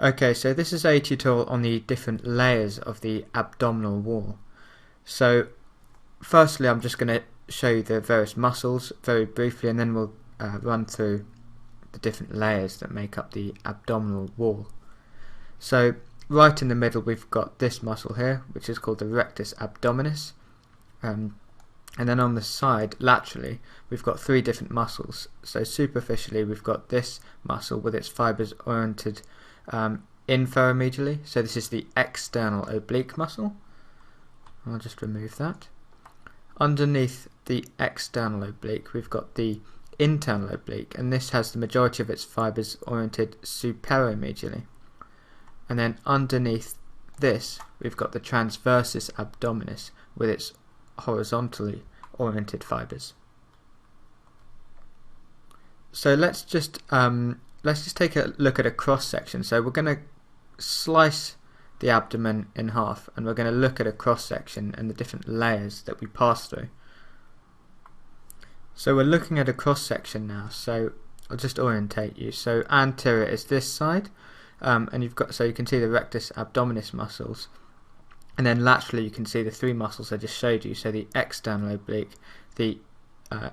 Okay, so this is a tutorial on the different layers of the abdominal wall. So firstly I'm just going to show you the various muscles very briefly, and then we'll run through the different layers that make up the abdominal wall. So right in the middle we've got this muscle here, which is called the Rectus Abdominis, and then on the side laterally we've got three different muscles. So superficially we've got this muscle with its fibers oriented inferomedially, so this is the external oblique muscle. I'll just remove that. Underneath the external oblique we've got the internal oblique, and this has the majority of its fibers oriented superomedially. And then underneath this we've got the Transversus Abdominis with its horizontally oriented fibers. So let's just take a look at a cross section. So we're going to slice the abdomen in half, and we're going to look at a cross section and the different layers that we pass through. So we're looking at a cross section now, so I'll just orientate you. So anterior is this side, and you can see the Rectus Abdominis muscles, and then laterally you can see the three muscles I just showed you, so the external oblique, the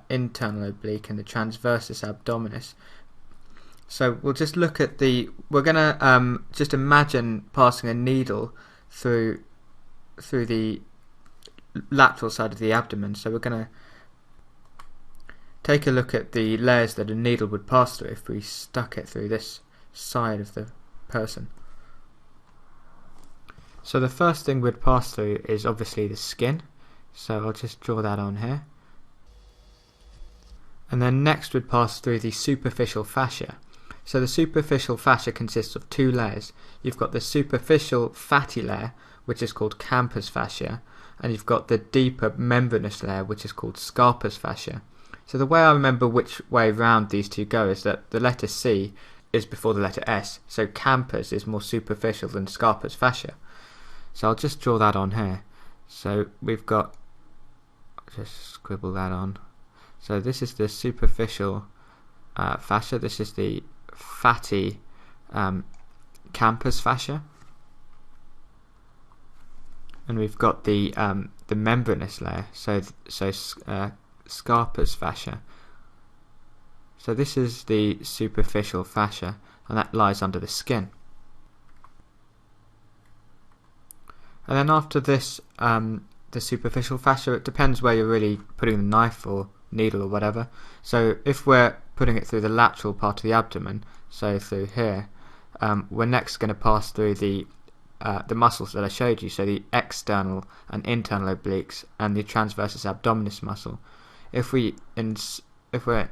internal oblique, and the Transversus Abdominis. So we'll just look at we're going to just imagine passing a needle through the lateral side of the abdomen. So we're going to take a look at the layers that a needle would pass through if we stuck it through this side of the person. So the first thing we'd pass through is obviously the skin, so I'll just draw that on here. And then next we'd pass through the superficial fascia. So the superficial fascia consists of two layers. You've got the superficial fatty layer, which is called campus fascia, and you've got the deeper membranous layer, which is called scarpus fascia. So the way I remember which way round these two go is that the letter C is before the letter S, so campus is more superficial than scarpus fascia. So I'll just draw that on here. So we've got, just scribble that on. So this is the superficial fascia, this is the fatty campus fascia, and we've got the membranous layer, so scarpus fascia. So this is the superficial fascia, and that lies under the skin. And then after this, the superficial fascia, it depends where you're really putting the knife or needle or whatever. So if we're putting it through the lateral part of the abdomen, so through here, we're next going to pass through the muscles that I showed you, so the external and internal obliques and the Transversus Abdominis muscle. If we're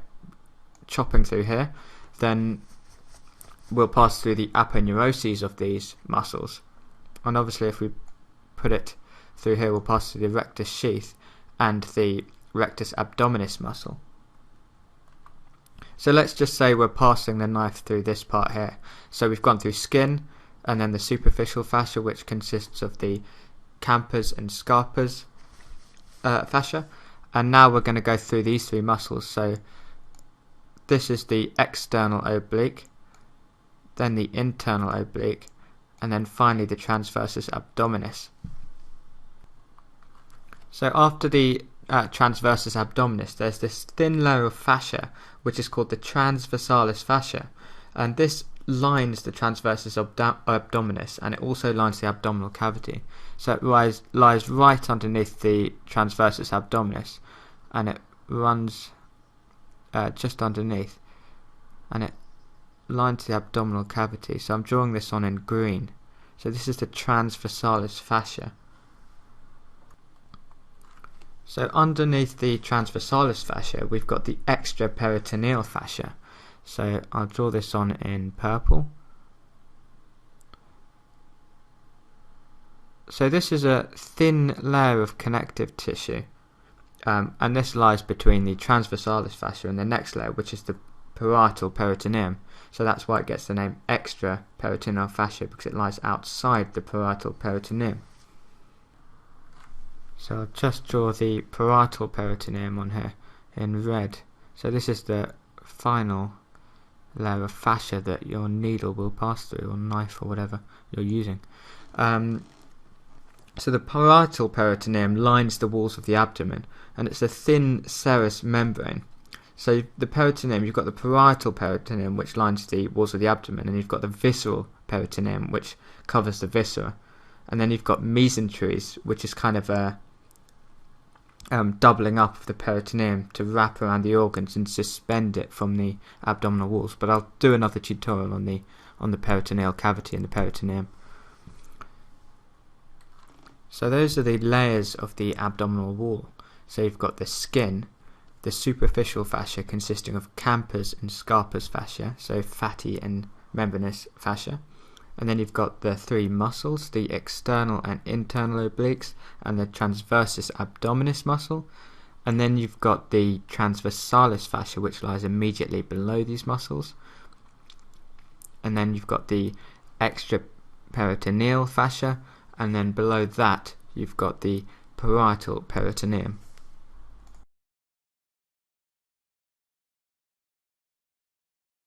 chopping through here, then we'll pass through the aponeuroses of these muscles, and obviously if we put it through here we'll pass through the rectus sheath and the Rectus Abdominis muscle. So let's just say we're passing the knife through this part here. So we've gone through skin, and then the superficial fascia, which consists of the campus and scarpus fascia, and now we're going to go through these three muscles. So this is the external oblique, then the internal oblique, and then finally the Transversus Abdominis. So after the Transversus Abdominis, there's this thin layer of fascia which is called the Transversalis Fascia, and this lines the Transversus Abdominis, and it also lines the abdominal cavity. So it lies right underneath the Transversus Abdominis, and it runs just underneath, and it lines the abdominal cavity. So I'm drawing this on in green. So this is the Transversalis Fascia. So underneath the Transversalis Fascia we've got the extraperitoneal fascia. So I'll draw this on in purple. So this is a thin layer of connective tissue, and this lies between the Transversalis Fascia and the next layer, which is the Parietal Peritoneum. So that's why it gets the name extraperitoneal fascia, because it lies outside the Parietal Peritoneum. So I'll just draw the Parietal Peritoneum on here in red. So this is the final layer of fascia that your needle will pass through, or knife, or whatever you're using. So the parietal peritoneum lines the walls of the abdomen, and it's a thin serous membrane. So the peritoneum, you've got the parietal peritoneum, which lines the walls of the abdomen, and you've got the visceral peritoneum, which covers the viscera, and then you've got mesenteries, which is kind of a doubling up of the peritoneum to wrap around the organs and suspend it from the abdominal walls. But I'll do another tutorial on the peritoneal cavity and the peritoneum. So those are the layers of the abdominal wall. So you've got the skin, the superficial fascia consisting of campers and scarpers fascia, so fatty and membranous fascia. And then you've got the three muscles, the external and internal obliques, and the Transversus Abdominis muscle. And then you've got the Transversalis Fascia, which lies immediately below these muscles. And then you've got the extraperitoneal fascia, and then below that you've got the Parietal Peritoneum.